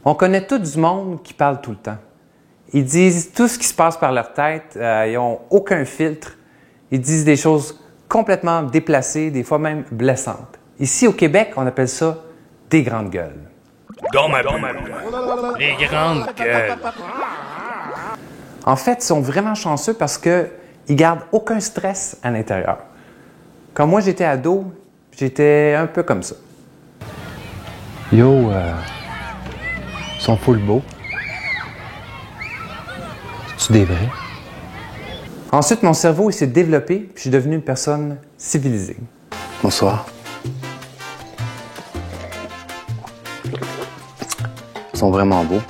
On connaît tout du monde qui parle tout le temps. Ils disent tout ce qui se passe par leur tête, ils n'ont aucun filtre. Ils disent des choses complètement déplacées, des fois même blessantes. Ici au Québec, on appelle ça des grandes gueules. Dans ma bulle. Les grandes gueules. En fait, ils sont vraiment chanceux parce qu'ils gardent aucun stress à l'intérieur. Quand moi j'étais ado, j'étais un peu comme ça. Yo, ils sont full beaux. C'est-tu des vrais? Ensuite, mon cerveau il s'est développé, puis je suis devenu une personne civilisée. Bonsoir. Ils sont vraiment beaux.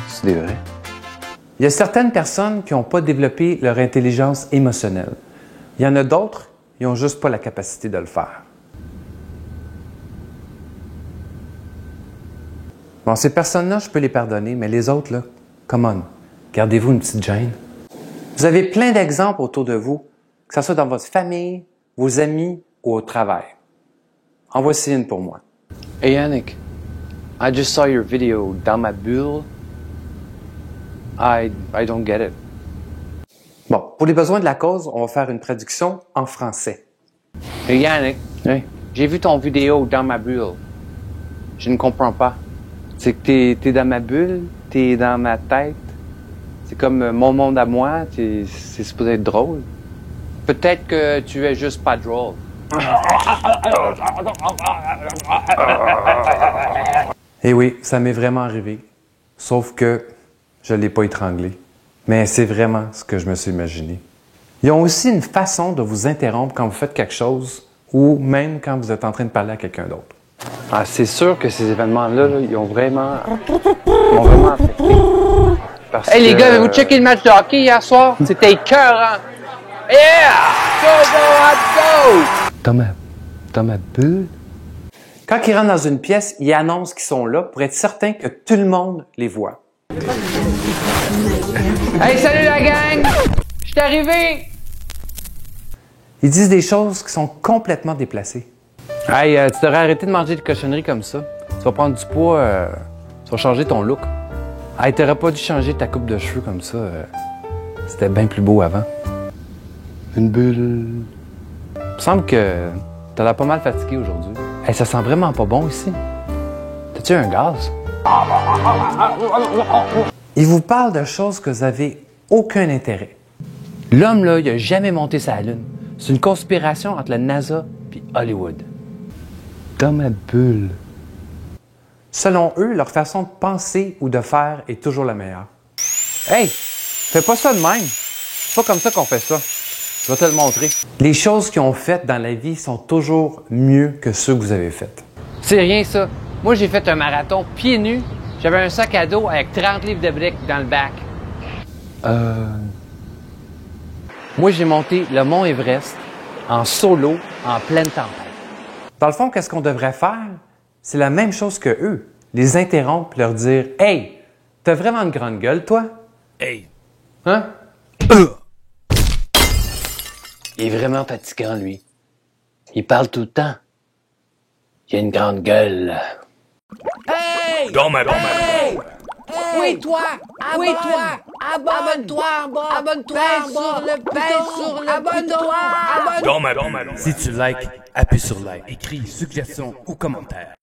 C'est des vrais. Il y a certaines personnes qui n'ont pas développé leur intelligence émotionnelle. Il y en a d'autres, ils n'ont juste pas la capacité de le faire. Bon, ces personnes-là, je peux les pardonner, mais les autres, là, come on, gardez-vous une petite gêne. Vous avez plein d'exemples autour de vous, que ce soit dans votre famille, vos amis ou au travail. En voici une pour moi. Hey Yannick, I just saw your video dans ma bulle. I don't get it. Bon, pour les besoins de la cause, on va faire une traduction en français. Hey Yannick, Oui. j'ai vu ton vidéo dans ma bulle. Je ne comprends pas. C'est que t'es dans ma bulle, t'es dans ma tête. C'est comme mon monde à moi, c'est supposé être drôle. Peut-être que tu es juste pas drôle. Eh oui, ça m'est vraiment arrivé. Sauf que je ne l'ai pas étranglé. Mais c'est vraiment ce que je me suis imaginé. Ils ont aussi une façon de vous interrompre quand vous faites quelque chose ou même quand vous êtes en train de parler à quelqu'un d'autre. Ah, c'est sûr que ces événements-là, là, ils ont vraiment affecté. Hey les gars, avez-vous checké le match de hockey hier soir? C'était écœurant! Yeah! Go, go, go! Dans ma bulle? Quand ils rentrent dans une pièce, ils annoncent qu'ils sont là pour être certains que tout le monde les voit. Hey, salut la gang! Je suis arrivé! Ils disent des choses qui sont complètement déplacées. Hey, tu devrais arrêter de manger des cochonneries comme ça. Tu vas prendre du poids, tu vas changer ton look. Hey, t'aurais pas dû changer ta coupe de cheveux comme ça. C'était bien plus beau avant. Une bulle. Il me semble que t'as l'air pas mal fatigué aujourd'hui. Hey, ça sent vraiment pas bon ici. T'as-tu un gaz? Ils vous parlent de choses que vous n'avez aucun intérêt. L'homme, là, il a jamais monté sa lune. C'est une conspiration entre la NASA et Hollywood. Dans ma bulle. Selon eux, leur façon de penser ou de faire est toujours la meilleure. Hey, fais pas ça de même. C'est pas comme ça qu'on fait ça. Je vais te le montrer. Les choses qu'ils ont faites dans la vie sont toujours mieux que ceux que vous avez faites. C'est rien ça. Moi j'ai fait un marathon pieds nus. J'avais un sac à dos avec 30 livres de briques dans le bac. Moi, j'ai monté le mont Everest en solo, en pleine tempête. Dans le fond, qu'est-ce qu'on devrait faire? C'est la même chose que eux. Les interrompre, leur dire « Hey, t'as vraiment une grande gueule, toi? Hey. Hein? » Il est vraiment fatigant, lui. Il parle tout le temps. Il a une grande gueule. Hey! Dans ma bulle. Oui toi! Oui toi! Abonne-toi! Abonne-toi! Abonne-toi! Dans ma bulle. Si tu likes, appuie sur like. Écris suggestion ou commentaire.